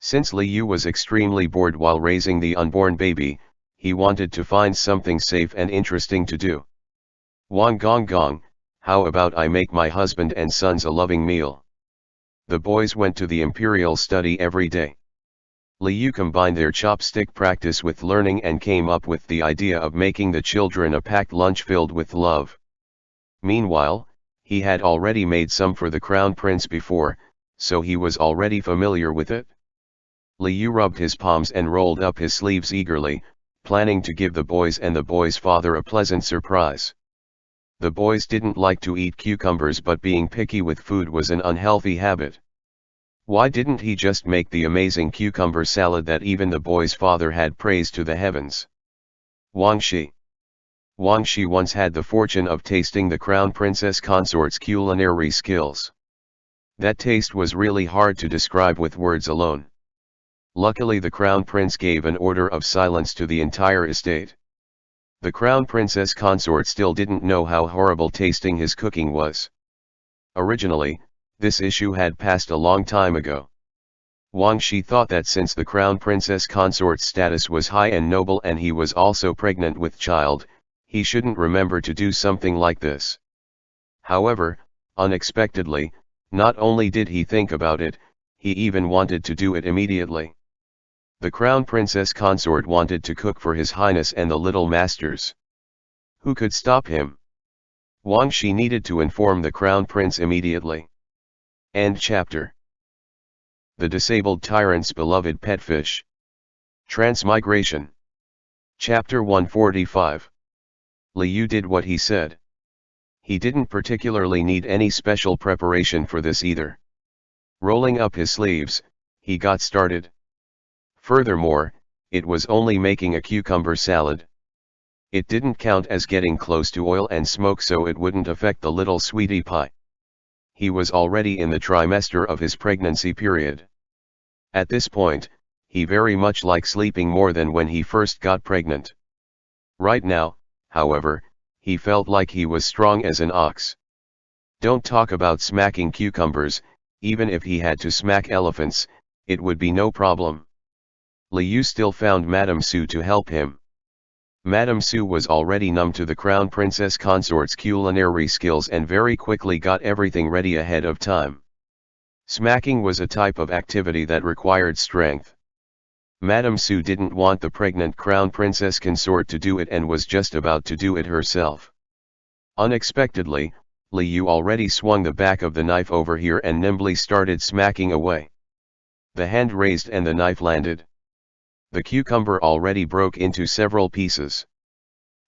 Since Li Yu was extremely bored while raising the unborn baby, he wanted to find something safe and interesting to do. Wang Gong Gong, how about I make my husband and sons a loving meal? The boys went to the imperial study every day. Li Yu combined their chopstick practice with learning and came up with the idea of making the children a packed lunch filled with love. Meanwhile, he had already made some for the crown prince before, so he was already familiar with it. Li Yu rubbed his palms and rolled up his sleeves eagerly, planning to give the boys and the boys' father a pleasant surprise. The boys didn't like to eat cucumbers, but being picky with food was an unhealthy habit. Why didn't he just make the amazing cucumber salad that even the boy's father had praised to the heavens? Wang Shi once had the fortune of tasting the crown princess consort's culinary skills. That taste was really hard to describe with words alone. Luckily, the crown prince gave an order of silence to the entire estate. The crown princess consort still didn't know how horrible tasting his cooking was. Originally, this issue had passed a long time ago. Wang Shi thought that since the crown princess consort's status was high and noble and he was also pregnant with child, he shouldn't remember to do something like this. However, unexpectedly, not only did he think about it, he even wanted to do it immediately. The crown princess consort wanted to cook for His Highness and the little masters. Who could stop him? Wang Shi needed to inform the crown prince immediately. End chapter. The disabled tyrant's beloved pet fish. Transmigration. Chapter 145. Li Yu did what he said. He didn't particularly need any special preparation for this either. Rolling up his sleeves, he got started. Furthermore, it was only making a cucumber salad. It didn't count as getting close to oil and smoke, so it wouldn't affect the little sweetie pie. He was already in the trimester of his pregnancy period. At this point, he very much liked sleeping more than when he first got pregnant. Right now, however, he felt like he was strong as an ox. Don't talk about smacking cucumbers, even if he had to smack elephants, it would be no problem. Li Yu still found Madame Su to help him. Madame Su was already numb to the crown princess consort's culinary skills and very quickly got everything ready ahead of time. Smacking was a type of activity that required strength. Madame Su didn't want the pregnant crown princess consort to do it and was just about to do it herself. Unexpectedly, Li Yu already swung the back of the knife over here and nimbly started smacking away. The hand raised and the knife landed. The cucumber already broke into several pieces.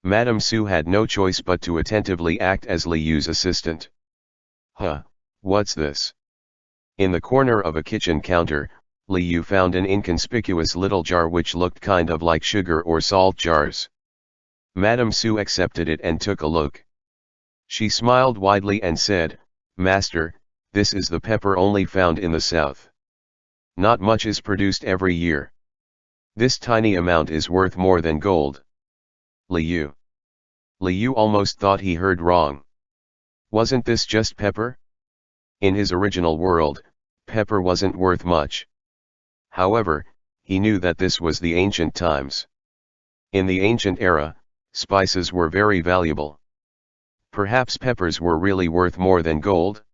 Madame Su had no choice but to attentively act as Li Yu's assistant. Huh, what's this? In the corner of a kitchen counter, Li Yu found an inconspicuous little jar which looked kind of like sugar or salt jars. Madame Su accepted it and took a look. She smiled widely and said, "Master, this is the pepper only found in the south. Not much is produced every year. This tiny amount is worth more than gold." Li Yu almost thought he heard wrong. Wasn't this just pepper? In his original world, pepper wasn't worth much. However, he knew that this was the ancient times. In the ancient era, spices were very valuable. Perhaps peppers were really worth more than gold?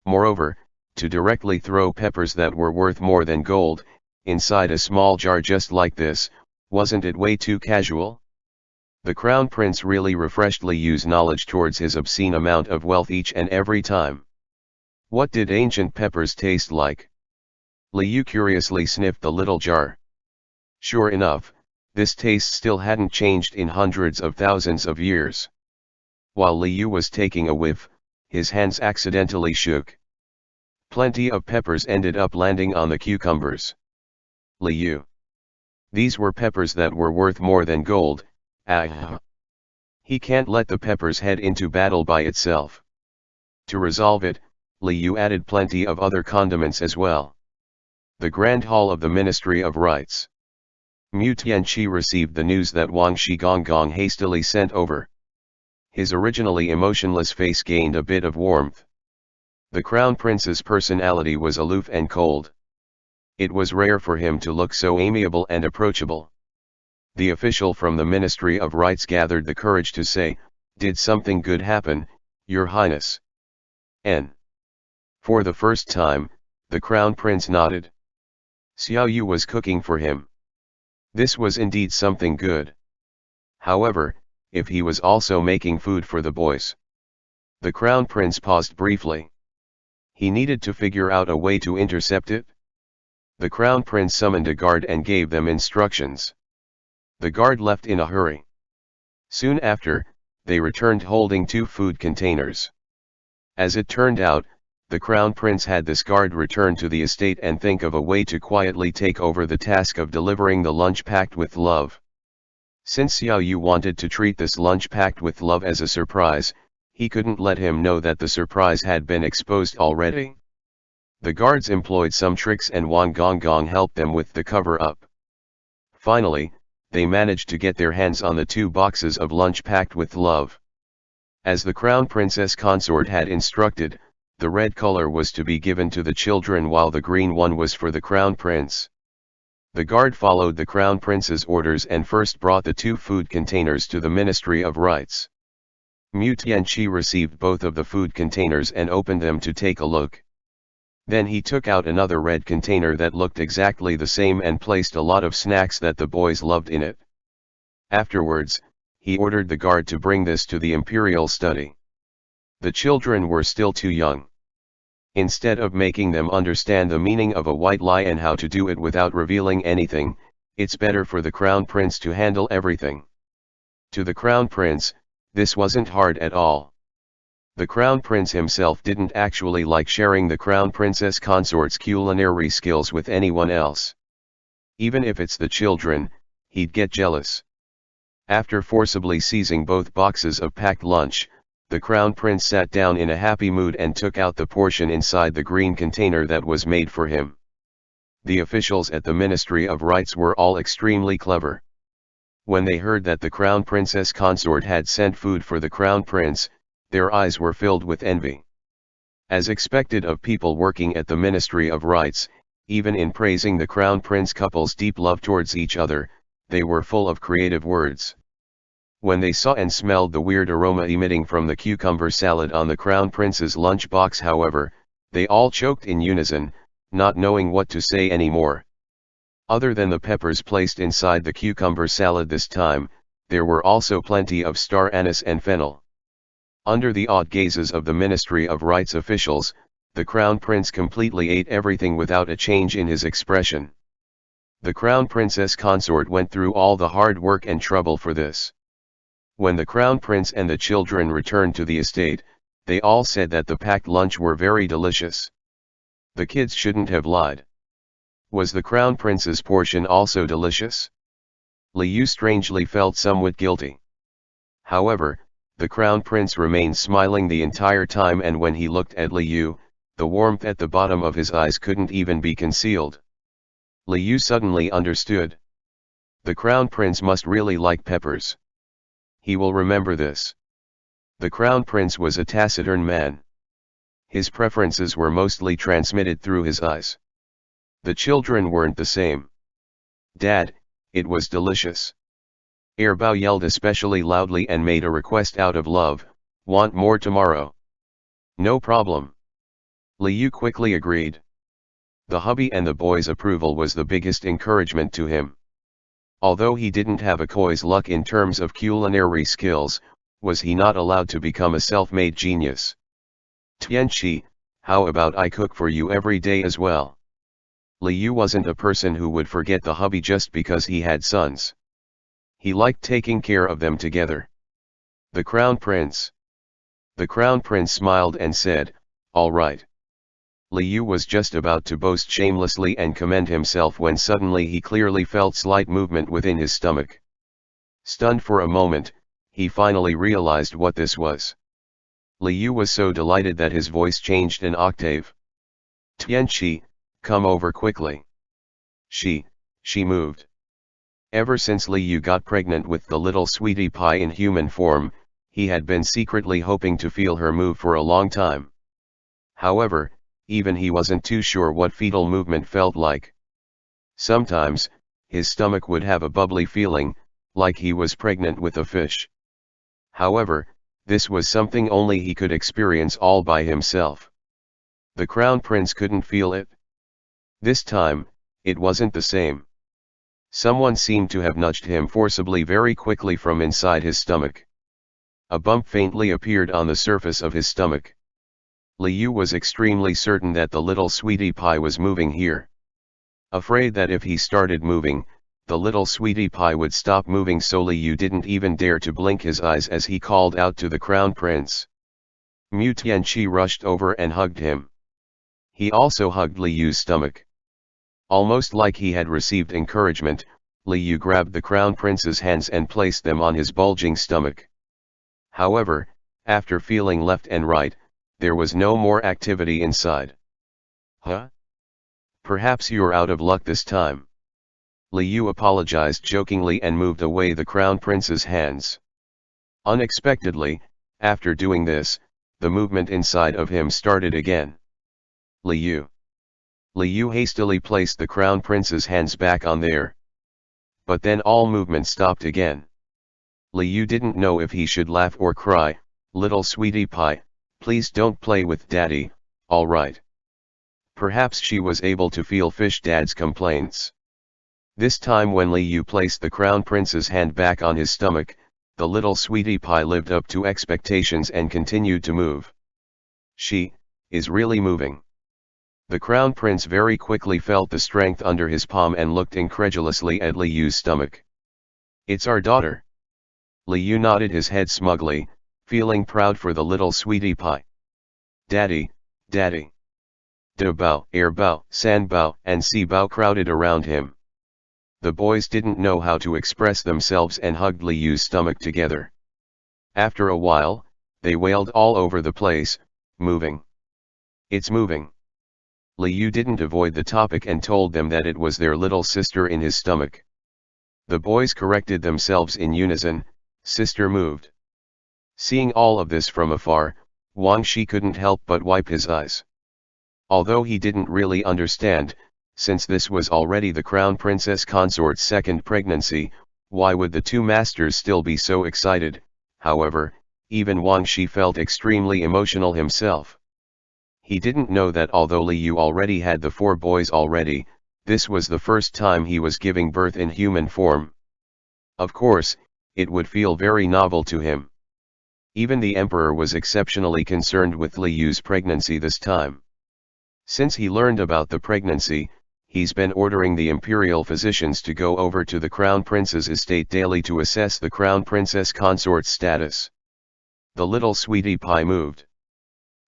Moreover, to directly throw peppers that were worth more than gold, inside a small jar just like this, wasn't it way too casual? The Crown Prince really refreshed Liu's knowledge towards his obscene amount of wealth each and every time. What did ancient peppers taste like? Liu curiously sniffed the little jar. Sure enough, this taste still hadn't changed in hundreds of thousands of years. While Liu was taking a whiff, his hands accidentally shook. Plenty of peppers ended up landing on the cucumbers. Liu. These were peppers that were worth more than gold. He can't let the peppers head into battle by itself. To resolve it, Liu added plenty of other condiments as well. The Grand Hall of the Ministry of Rites. Mu Tianqi received the news that Wang Shigonggong hastily sent over. His originally emotionless face gained a bit of warmth. The Crown Prince's personality was aloof and cold. It was rare for him to look so amiable and approachable. The official from the Ministry of Rites gathered the courage to say, "Did something good happen, Your Highness?" For the first time, the Crown Prince nodded. Xiao Yu was cooking for him. This was indeed something good. However, if he was also making food for the boys. The Crown Prince paused briefly. He needed to figure out a way to intercept it. The Crown Prince summoned a guard and gave them instructions. The guard left in a hurry. Soon after, they returned holding 2 food containers. As it turned out, the Crown Prince had this guard return to the estate and think of a way to quietly take over the task of delivering the lunch packed with love. Since Xiao Yu wanted to treat this lunch packed with love as a surprise, he couldn't let him know that the surprise had been exposed already. The guards employed some tricks and Wang Gonggong helped them with the cover-up. Finally, they managed to get their hands on the 2 boxes of lunch packed with love. As the Crown Princess consort had instructed, the red color was to be given to the children while the green one was for the Crown Prince. The guard followed the Crown Prince's orders and first brought the 2 food containers to the Ministry of Rites. Mu Tianqi received both of the food containers and opened them to take a look. Then he took out another red container that looked exactly the same and placed a lot of snacks that the boys loved in it. Afterwards, he ordered the guard to bring this to the imperial study. The children were still too young. Instead of making them understand the meaning of a white lie and how to do it without revealing anything, it's better for the Crown Prince to handle everything. To the Crown Prince, this wasn't hard at all. The Crown Prince himself didn't actually like sharing the Crown Princess consort's culinary skills with anyone else. Even if it's the children, he'd get jealous. After forcibly seizing both boxes of packed lunch, the Crown Prince sat down in a happy mood and took out the portion inside the green container that was made for him. The officials at the Ministry of Rites were all extremely clever. When they heard that the Crown Princess consort had sent food for the Crown Prince, their eyes were filled with envy. As expected of people working at the Ministry of Rites, even in praising the Crown Prince couple's deep love towards each other, they were full of creative words. When they saw and smelled the weird aroma emitting from the cucumber salad on the Crown Prince's lunch box, however, they all choked in unison, not knowing what to say anymore. Other than the peppers placed inside the cucumber salad this time, there were also plenty of star anise and fennel. Under the odd gazes of the Ministry of Rites officials, the Crown Prince completely ate everything without a change in his expression. The Crown Princess consort went through all the hard work and trouble for this. When the Crown Prince and the children returned to the estate, they all said that the packed lunch were very delicious. The kids shouldn't have lied. Was the Crown Prince's portion also delicious? Liu strangely felt somewhat guilty. However, the Crown Prince remained smiling the entire time, and when he looked at Liu, the warmth at the bottom of his eyes couldn't even be concealed. Liu suddenly understood. The Crown Prince must really like peppers. He will remember this. The Crown Prince was a taciturn man. His preferences were mostly transmitted through his eyes. The children weren't the same. "Dad, it was delicious." Erbao yelled especially loudly and made a request out of love, "Want more tomorrow?" "No problem. Liu quickly agreed. The hubby and the boys' approval was the biggest encouragement to him. Although he didn't have a Koi's luck in terms of culinary skills, was he not allowed to become a self-made genius? Tianqi, how about I cook for you every day as well? Liu wasn't a person who would forget the hubby just because he had sons. He liked taking care of them together. The Crown Prince. The Crown Prince smiled and said, "All right." Liu was just about to boast shamelessly and commend himself when suddenly he clearly felt slight movement within his stomach. Stunned for a moment, he finally realized what this was. Liu was so delighted that his voice changed an octave. "Tianqi, come over quickly." She moved. Ever since Liu got pregnant with the little sweetie pie in human form, he had been secretly hoping to feel her move for a long time. However, even he wasn't too sure what fetal movement felt like. Sometimes, his stomach would have a bubbly feeling, like he was pregnant with a fish. However, this was something only he could experience all by himself. The Crown Prince couldn't feel it. This time, it wasn't the same. Someone seemed to have nudged him forcibly very quickly from inside his stomach. A bump faintly appeared on the surface of his stomach. Liu was extremely certain that the little sweetie pie was moving here. Afraid that if he started moving, the little sweetie pie would stop moving, so Liu didn't even dare to blink his eyes as he called out to the Crown Prince. Mu Tianqi rushed over and hugged him. He also hugged Liu's stomach. Almost like he had received encouragement, Liu grabbed the Crown Prince's hands and placed them on his bulging stomach. However, after feeling left and right, there was no more activity inside. "Huh? Perhaps you're out of luck this time." Liu apologized jokingly and moved away the Crown Prince's hands. Unexpectedly, after doing this, the movement inside of him started again. Liu hastily placed the Crown Prince's hands back on there. But then all movement stopped again. Liu didn't know if he should laugh or cry. "Little sweetie pie, please don't play with daddy, alright?" Perhaps she was able to feel Fish Dad's complaints. This time when Liu placed the Crown Prince's hand back on his stomach, the little sweetie pie lived up to expectations and continued to move. She is really moving. The Crown Prince very quickly felt the strength under his palm and looked incredulously at Liu's stomach. "It's our daughter." Liu nodded his head smugly, feeling proud for the little sweetie pie. "Daddy, daddy." De Bao, Air Bao, San Bao, and Si Bao crowded around him. The boys didn't know how to express themselves and hugged Liu's stomach together. After a while, they wailed all over the place, "Moving! It's moving!" Liu didn't avoid the topic and told them that it was their little sister in his stomach. The boys corrected themselves in unison, "Sister moved." Seeing all of this from afar, Wang Shi couldn't help but wipe his eyes. Although he didn't really understand, since this was already the Crown Princess Consort's second pregnancy, why would the two masters still be so excited? However, even Wang Shi felt extremely emotional himself. He didn't know that although Liu already had the 4 boys already, this was the first time he was giving birth in human form. Of course, it would feel very novel to him. Even the emperor was exceptionally concerned with Liu's pregnancy this time. Since he learned about the pregnancy, he's been ordering the imperial physicians to go over to the Crown Prince's estate daily to assess the Crown Princess Consort's status. The little sweetie pie moved.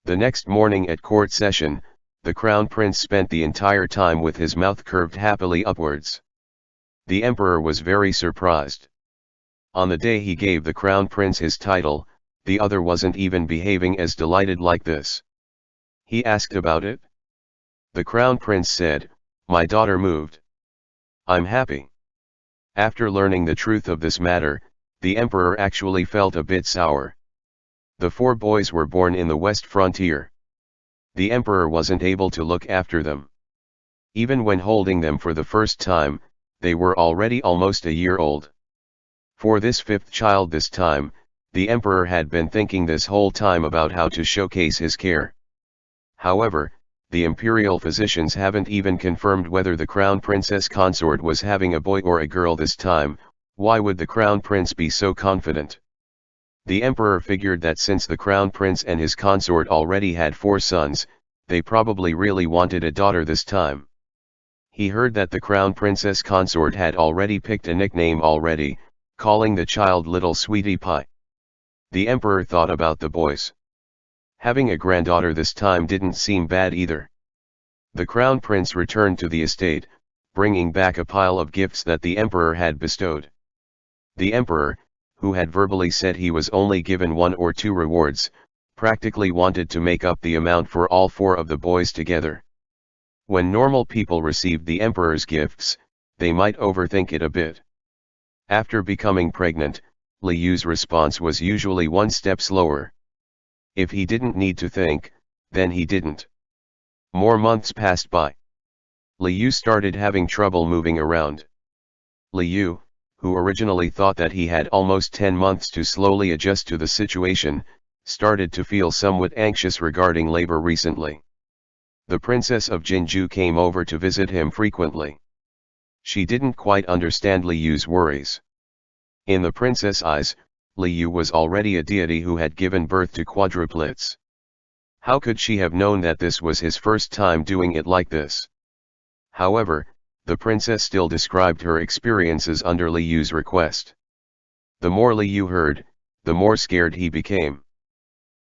The next morning at court session, the Crown Prince spent the entire time with his mouth curved happily upwards. The emperor was very surprised. On the day he gave the Crown Prince his title, the other wasn't even behaving as delighted like this. He asked about it. The Crown Prince said, "My daughter moved. I'm happy." After learning the truth of this matter, the emperor actually felt a bit sour. The 4 boys were born in the West Frontier. The emperor wasn't able to look after them. Even when holding them for the first time, they were already almost a year old. For this 5th child this time, the emperor had been thinking this whole time about how to showcase his care. However, the imperial physicians haven't even confirmed whether the crown princess consort was having a boy or a girl this time. Why would the crown prince be so confident? The emperor figured that since the crown prince and his consort already had 4 sons, they probably really wanted a daughter this time. He heard that the crown princess consort had already picked a nickname already, calling the child Little Sweetie Pie. The emperor thought about the boys. Having a granddaughter this time didn't seem bad either. The crown prince returned to the estate, bringing back a pile of gifts that the emperor had bestowed. The emperor, who had verbally said he was only given 1 or 2 rewards, practically wanted to make up the amount for all 4 of the boys together. When normal people received the emperor's gifts, they might overthink it a bit. After becoming pregnant, Li Yu's response was usually 1 step slower. If he didn't need to think, then he didn't. More months passed by. Li Yu started having trouble moving around. Li Yu, who originally thought that he had almost 10 months to slowly adjust to the situation, started to feel somewhat anxious regarding labor recently. The princess of Jinju came over to visit him frequently. She didn't quite understand Li Yu's worries. In the princess' eyes, Li Yu was already a deity who had given birth to quadruplets. How could she have known that this was his first time doing it like this? However, the princess still described her experiences under Li Yu's request. The more Li Yu heard, the more scared he became.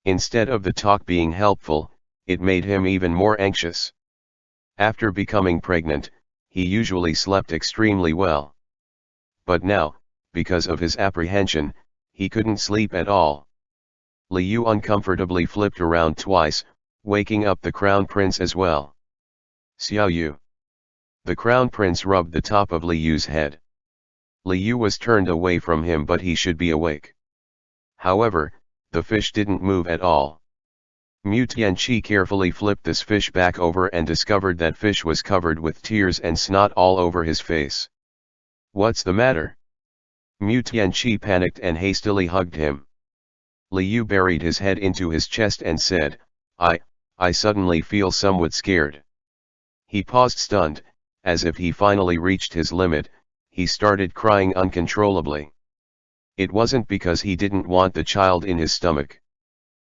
Instead of the talk being helpful, it made him even more anxious. After becoming pregnant, he usually slept extremely well. But now, because of his apprehension, he couldn't sleep at all. Li Yu uncomfortably flipped around twice, waking up the crown prince as well. Xiao Yu. The crown prince rubbed the top of Li Yu's head. Li Yu was turned away from him, but he should be awake. However, the fish didn't move at all. Mu Tianqi carefully flipped this fish back over and discovered that fish was covered with tears and snot all over his face. What's the matter? Mu Tianqi panicked and hastily hugged him. Li Yu buried his head into his chest and said, I suddenly feel somewhat scared. He paused stunned, as if he finally reached his limit. He started crying uncontrollably. It wasn't because he didn't want the child in his stomach.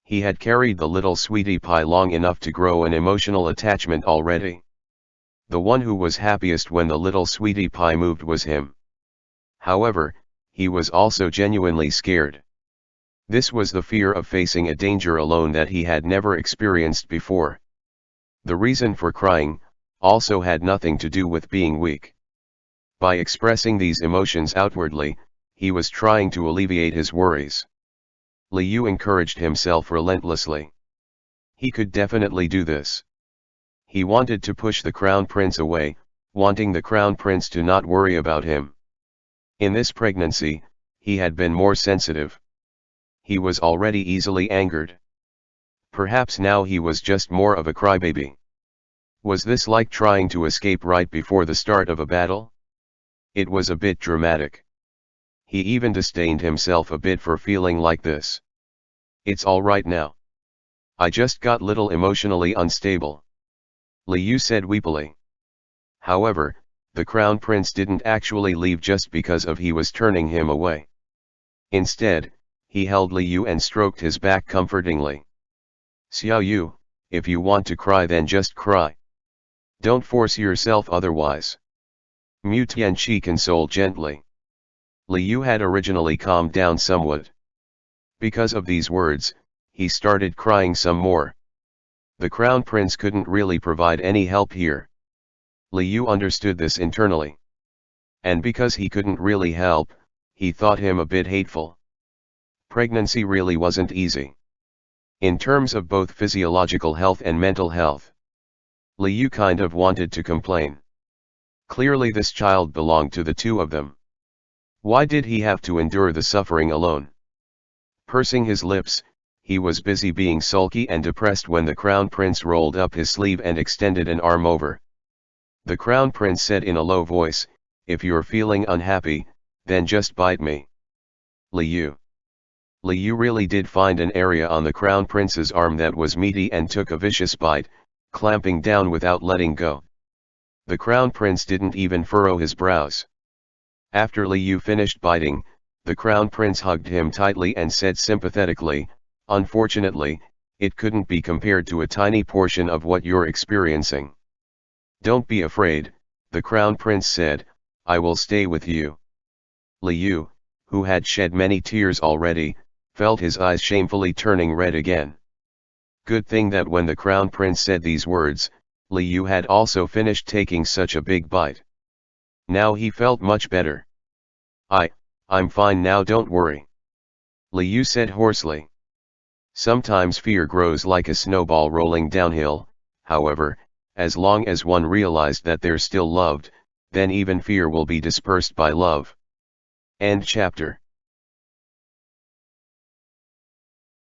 He had carried the little sweetie pie long enough to grow an emotional attachment already. The one who was happiest when the little sweetie pie moved was him. However, he was also genuinely scared. This was the fear of facing a danger alone that he had never experienced before. The reason for crying also had nothing to do with being weak. By expressing these emotions outwardly, he was trying to alleviate his worries. Li Yu encouraged himself relentlessly. He could definitely do this. He wanted to push the crown prince away, wanting the crown prince to not worry about him. In this pregnancy, he had been more sensitive. He was already easily angered. Perhaps now he was just more of a crybaby. Was this like trying to escape right before the start of a battle? It was a bit dramatic. He even disdained himself a bit for feeling like this. It's all right now. I just got little emotionally unstable, Li Yu said weepily. However, the crown prince didn't actually leave just because of he was turning him away. Instead, he held Li Yu and stroked his back comfortingly. Xiao Yu, if you want to cry then just cry. Don't force yourself otherwise. Mu Tianqi consoled gently. Li Yu had originally calmed down somewhat. Because of these words, he started crying some more. The crown prince couldn't really provide any help here. Li Yu understood this internally. And because he couldn't really help, he thought him a bit hateful. Pregnancy really wasn't easy. In terms of both physiological health and mental health. Li Yu kind of wanted to complain. Clearly this child belonged to the two of them. Why did he have to endure the suffering alone? Pursing his lips, he was busy being sulky and depressed when the crown prince rolled up his sleeve and extended an arm over. The crown prince said in a low voice, if you're feeling unhappy, then just bite me. Li Yu. Li Yu really did find an area on the crown prince's arm that was meaty and took a vicious bite, clamping down without letting go. The crown prince didn't even furrow his brows. After Liu finished biting, the crown prince hugged him tightly and said sympathetically, "Unfortunately, it couldn't be compared to a tiny portion of what you're experiencing." "Don't be afraid," the crown prince said, "I will stay with you." Liu, who had shed many tears already, felt his eyes shamefully turning red again. Good thing that when the crown prince said these words, Liu had also finished taking such a big bite. Now he felt much better. I'm fine now, don't worry," Liu said hoarsely. Sometimes fear grows like a snowball rolling downhill, however, as long as one realized that they're still loved, then even fear will be dispersed by love. End chapter.